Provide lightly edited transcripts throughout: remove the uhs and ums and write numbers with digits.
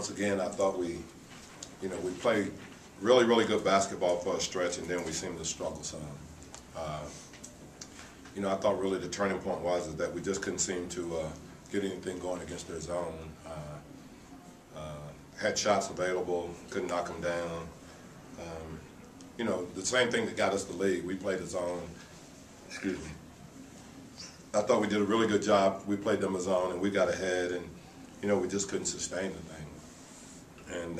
once again, I thought we played really, really good basketball for a stretch, and then we seemed to struggle some. I thought really the turning point was that we just couldn't seem to get anything going against their zone. Had shots available, couldn't knock them down. The same thing that got us the lead. We played the zone. Excuse me. I thought we did a really good job. We played them a zone, and we got ahead, and we just couldn't sustain the thing. And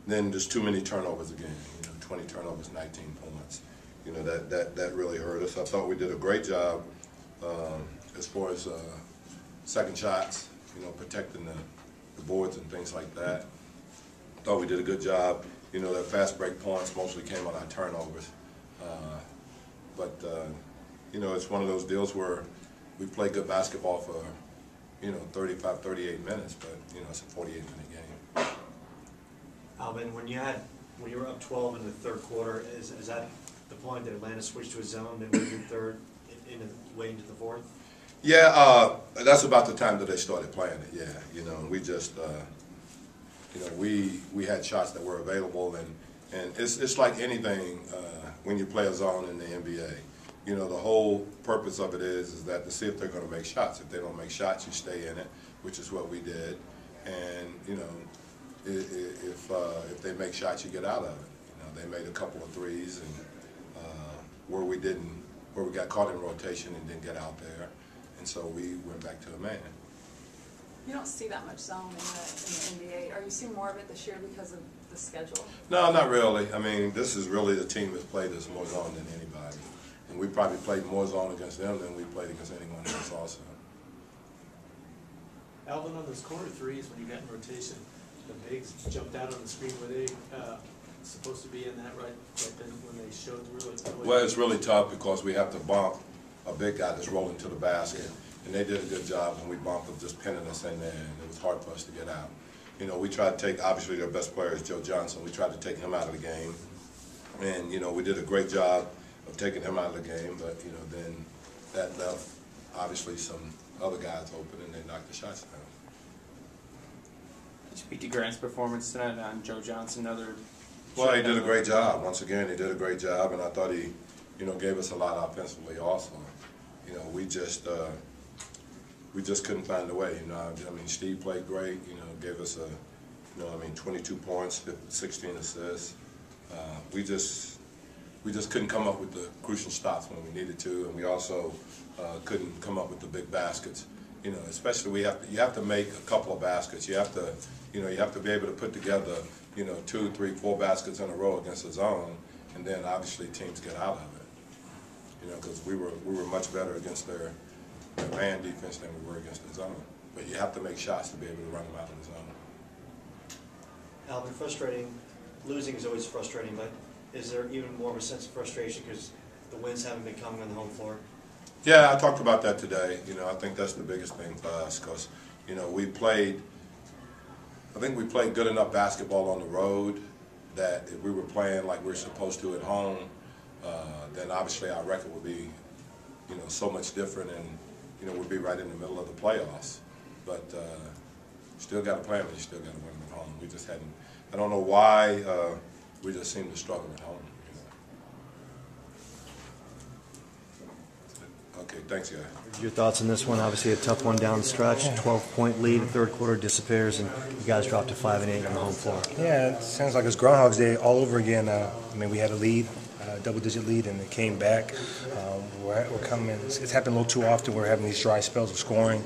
then there's too many turnovers again. 20 turnovers, 19 points. That really hurt us. I thought we did a great job as far as second shots. Protecting the boards and things like that. I thought we did a good job. Their fast break points mostly came on our turnovers. But it's one of those deals where we play good basketball for 35, 38 minutes, but it's a 48-minute game. Alvin, when you were up 12 in the third quarter, is that the point that Atlanta switched to a zone, then moved in third, way into the fourth? Yeah, that's about the time that they started playing it. Yeah, we just we had shots that were available, and it's like anything when you play a zone in the NBA. The whole purpose of it is that to see if they're going to make shots. If they don't make shots, you stay in it, which is what we did. And if they make shots, you get out of it. They made a couple of threes, and where we got caught in rotation and didn't get out there. And so we went back to a man. You don't see that much zone in the NBA. Are you seeing more of it this year because of the schedule? No, not really. I mean, this is really the team that's played us more zone than anybody. And we probably played more zone against them than we played against anyone else also. Alvin, on those corner threes, when you got in rotation, the bigs jumped out on the screen. Were they supposed to be in that right then when they showed through it? Well, it's really tough because we have to bump a big guy that's rolling to the basket. And they did a good job when we bumped them, just pinning us in there, and it was hard for us to get out. We tried to take, obviously their best player is Joe Johnson. We tried to take him out of the game. And, we did a great job of taking him out of the game, but, then that left, obviously, some other guys open, and they knocked the shots down. Did you speak to Grant's performance tonight on Joe Johnson? Well, he did a great job. Once again, he did a great job, and I thought he, gave us a lot offensively also. We just couldn't find a way. I mean, Steve played great. Gave us 22 points, 16 assists. We just couldn't come up with the crucial stops when we needed to, and we also couldn't come up with the big baskets. Especially you have to make a couple of baskets. You have to be able to put together 2, 3, 4 baskets in a row against a zone, and then obviously teams get out of it. Because we were much better against their man defense than we were against the zone. But you have to make shots to be able to run them out of the zone. Alvin, frustrating. Losing is always frustrating, but is there even more of a sense of frustration because the wins haven't been coming on the home floor? Yeah, I talked about that today. I think that's the biggest thing for us because, I think we played good enough basketball on the road that if we were playing like we're supposed to at home, then obviously our record would be, so much different, and we'd be right in the middle of the playoffs. But still got to play them, and you still got to win them at home. We just hadn't. I don't know why we just seem to struggle at home. Okay, thanks, guys. Your thoughts on this one? Obviously a tough one down the stretch. 12-point lead, the third quarter disappears, and you guys dropped to 5 and 8 on the home floor. Yeah, it sounds like it's Groundhog's Day all over again. I mean, we had a lead, double-digit lead, and it came back. We're coming. It's happened a little too often. We're having these dry spells of scoring.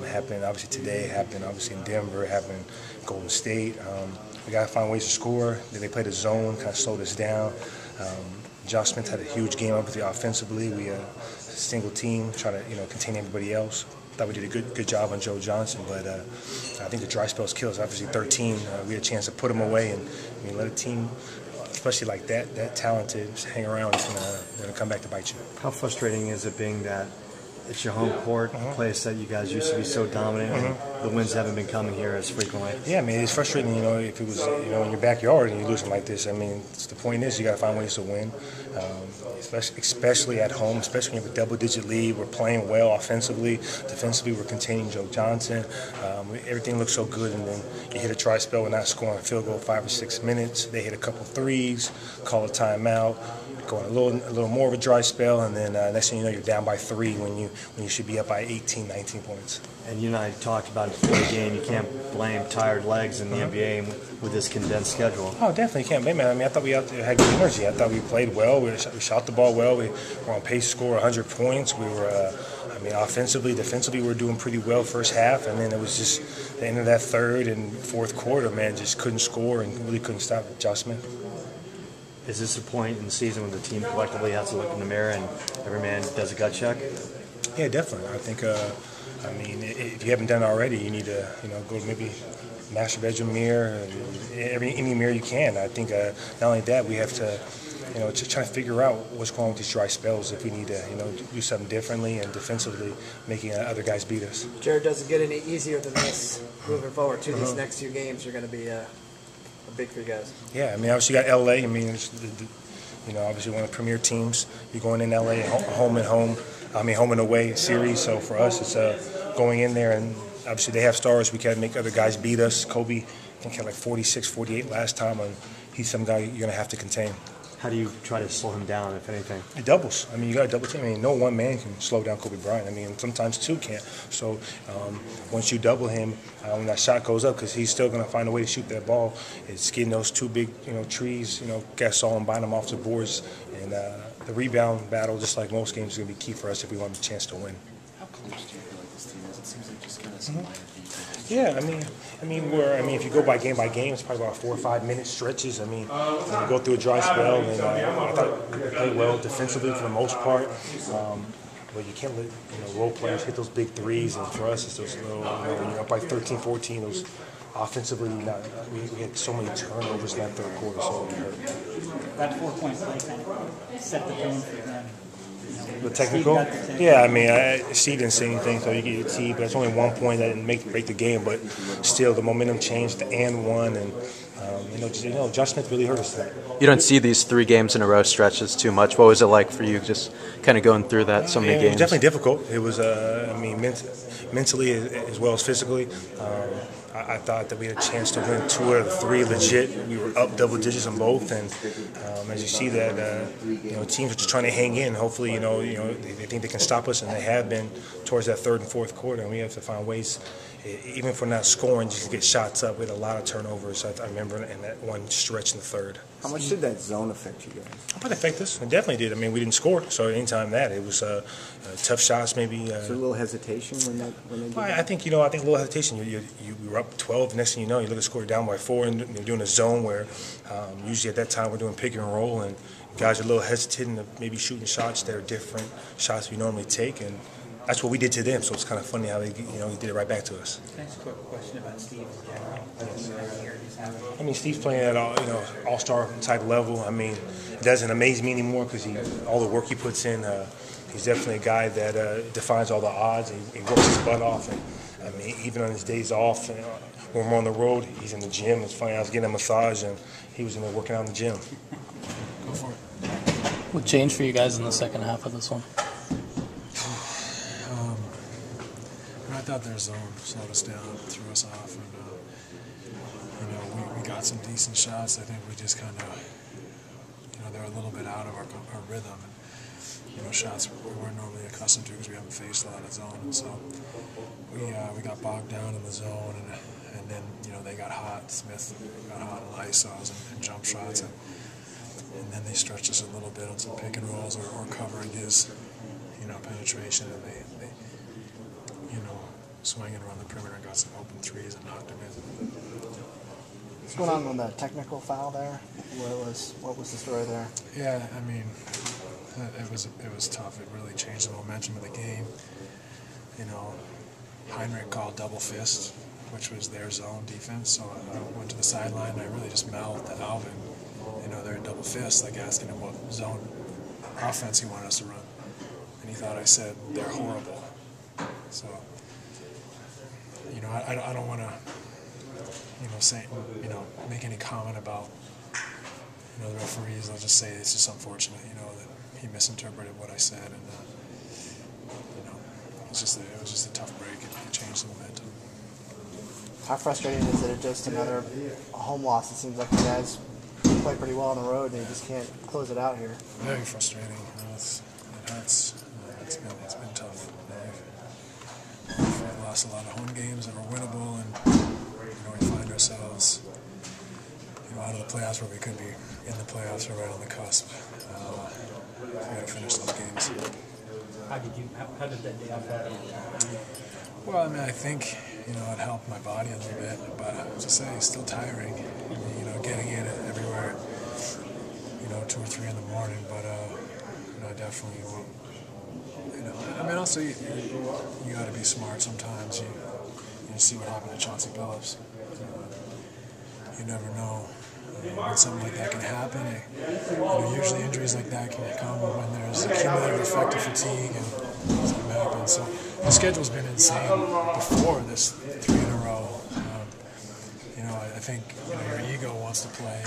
It happened obviously today. It happened obviously in Denver. It happened in Golden State. We got to find ways to score. Then they played a zone, kind of slowed us down. Josh Smith had a huge game obviously offensively. We single team, try to contain everybody else. Thought we did a good job on Joe Johnson, but I think the dry spells killed us. Obviously 13, we had a chance to put them away, and let a team, especially like that talented, just hang around. It's gonna come back to bite you. How frustrating is it being that it's your home court, a place that you guys used to be so dominant? the wins haven't been coming here as frequently. Yeah, I mean, it's frustrating, if it was, in your backyard and you're losing like this. I mean, the point is you got to find ways to win, especially at home, especially when you have a double-digit lead. We're playing well offensively. Defensively, we're containing Joe Johnson. Everything looks so good, and then you hit a dry spell with not scoring a field goal 5 or 6 minutes. They hit a couple threes, call a timeout, go on a little more of a dry spell, and then next thing you know, you're down by 3 when you should be up by 18, 19 points. And you and I talked about it before the game. You can't blame tired legs in the NBA with this condensed schedule. Oh, definitely can't blame it. I mean, I thought we had good energy. I thought we played well. We shot the ball well. We were on pace to score 100 points. We were, offensively, defensively, we were doing pretty well first half. And then it was just the end of that third and fourth quarter, man, just couldn't score and really couldn't stop Josh Smith. Is this a point in the season when the team collectively has to look in the mirror and every man does a gut check? Yeah, definitely. I think, if you haven't done it already, you need to, go maybe mash your bedroom mirror, any mirror you can. I think not only that, we have to, just try to figure out what's going on with these dry spells. If we need to, do something differently and defensively, making other guys beat us. Jared, doesn't get any easier than this moving forward. These next 2 games are going to be big for you guys. Yeah, obviously you got LA. Obviously one of the premier teams. You're going in LA, home and away series. So for us, it's going in there, and obviously they have stars. We can't make other guys beat us. Kobe, I think, had like 46, 48 last time, and he's some guy you're going to have to contain. How do you try to slow him down, if anything? It doubles. You got to double team. No one man can slow down Kobe Bryant. Sometimes 2 can't. So once you double him, when that shot goes up, because he's still going to find a way to shoot that ball, it's getting those 2 big, trees, Gasol and Bynum off the boards. And the rebound battle, just like most games, is going to be key for us if we want a chance to win. How close do you feel like this team is? It seems like just kind of some minor details. Yeah, if you go by game, it's probably about 4 or 5 minute stretches. We go through a dry spell, and I thought we played well defensively for the most part. But you can't let role players hit those big threes, and for us, it's those little, when you're up by 13, 14, those offensively, we had so many turnovers in that third quarter, so it hurt. That 4-point play kind of set the tone for them. The technical? Yeah, Steve didn't say anything, so you get your T, but it's only 1 point that didn't break the game, but still the momentum changed to and one, and Josh Smith really hurt us tonight. You don't see these 3 games in a row stretches too much. What was it like for you, just kind of going through that so many games? It was definitely difficult. It was, mentally as well as physically. I thought that we had a chance to win 2 out of the 3 legit. We were up double digits on both, and as you see that, teams are just trying to hang in. Hopefully, they think they can stop us, and they have been towards that third and fourth quarter. And we have to find ways, even if we're not scoring, just to get shots up. We had a lot of turnovers. I remember in that one stretch in the third. How much did that zone affect you guys? How about it affect us? It definitely did. We didn't score, so anytime that, it was tough shots, maybe. So a little hesitation when they did that? I think a little hesitation. You were up 12. Next thing you know, you look at the score down by 4, and you're doing a zone where usually at that time we're doing pick and roll, and guys are a little hesitant of maybe shooting shots that are different shots we normally take, and that's what we did to them. So it's kind of funny how they did it right back to us. Can I ask a quick question about Steve in general? Steve's playing at all-star type level. It doesn't amaze me anymore because all the work he puts in. He's definitely a guy that defies all the odds. He works his butt off, and even on his days off, when we're on the road, he's in the gym. It's funny. I was getting a massage, and he was in there working out in the gym. Go for it. What changed for you guys in the second half of this one? I thought their zone slowed us down, threw us off, and we got some decent shots. I think we just kind of, they're a little bit out of our rhythm, and shots we weren't normally accustomed to because we haven't faced a lot of zone, and so we got bogged down in the zone, and then they got hot. Smith got hot on ISOs and jump shots, and then they stretched us a little bit on some pick and rolls or covering his penetration, and they swinging around the perimeter and got some open threes and knocked them in. What's going on the technical foul there? What was the story there? Yeah, it was tough. It really changed the momentum of the game. Heinrich called double fist, which was their zone defense. So I went to the sideline and I really just mouthed to Alvin, they're a double fist, like asking him what zone offense he wanted us to run. And he thought I said they're horrible. So you know, I don't want to, you know, say, you know, make any comment about, you know, the referees. I'll just say it's just unfortunate, you know, that he misinterpreted what I said, and you know, it was just a tough break. It changed the momentum. How frustrating is it just another home loss? It seems like you guys play pretty well on the road and you just can't close it out here. Very frustrating. You know, it hurts. It's been tough. We've lost a lot of home games that were winnable, and you know, we find ourselves, you know, out of the playoffs where we could be in the playoffs or right on the cusp. We got to finish those games. How did that day off happen? Well, I mean, I think, you know, it helped my body a little bit, but I would just say it's still tiring. You know, getting in everywhere, you know, 2 or 3 in the morning, but you know, definitely. You know, I mean, also you got to be smart sometimes. You see what happened to Chauncey Billups. You never know when something like that can happen. You know, usually injuries like that can come when there's a cumulative effect of fatigue and something happens. So the schedule's been insane before this 3 in a row. You know, I think, you know, your ego wants to play,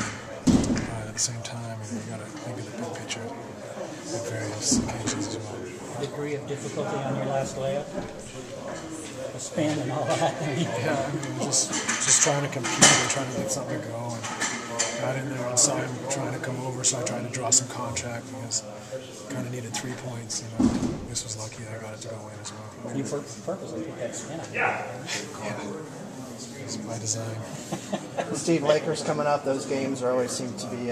and at the same time, you know, you got to think of the big picture at various occasions as well. Degree of difficulty on your last layup? The spin and all that? Yeah, I mean, just trying to compete and trying to get something to go, and got in there and saw him trying to come over, so I tried to draw some contact because I kind of needed 3 points. You know, this was lucky I got it to go in as well. You purposely put that spin on. Yeah, it's by design. Steve, Lakers coming up, those games always seem to be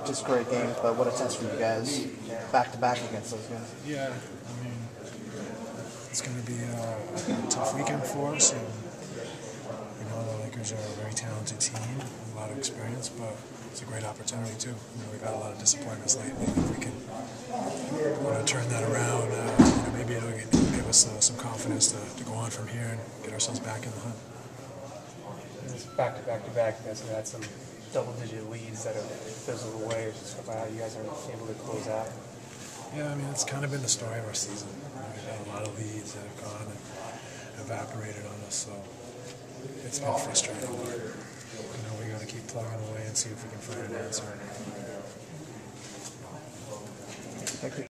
just great games, but what a test for you guys back-to-back against those guys. Yeah, I mean, it's going to be a tough weekend for us, and you know, the Lakers are a very talented team, a lot of experience, but it's a great opportunity too. You know, we've had a lot of disappointments lately. If we can, you know, turn that around, you know, maybe it'll give us some confidence to go on from here and get ourselves back in the hunt. It's back-to-back, you guys have had some double-digit leads that have fizzled away. Just about how you guys are able to close out. Yeah, I mean, it's kind of been the story of our season. We've had a lot of leads that have gone and evaporated on us, so it's been frustrating. But, you know, we got to keep plugging away and see if we can find an answer. Thank you.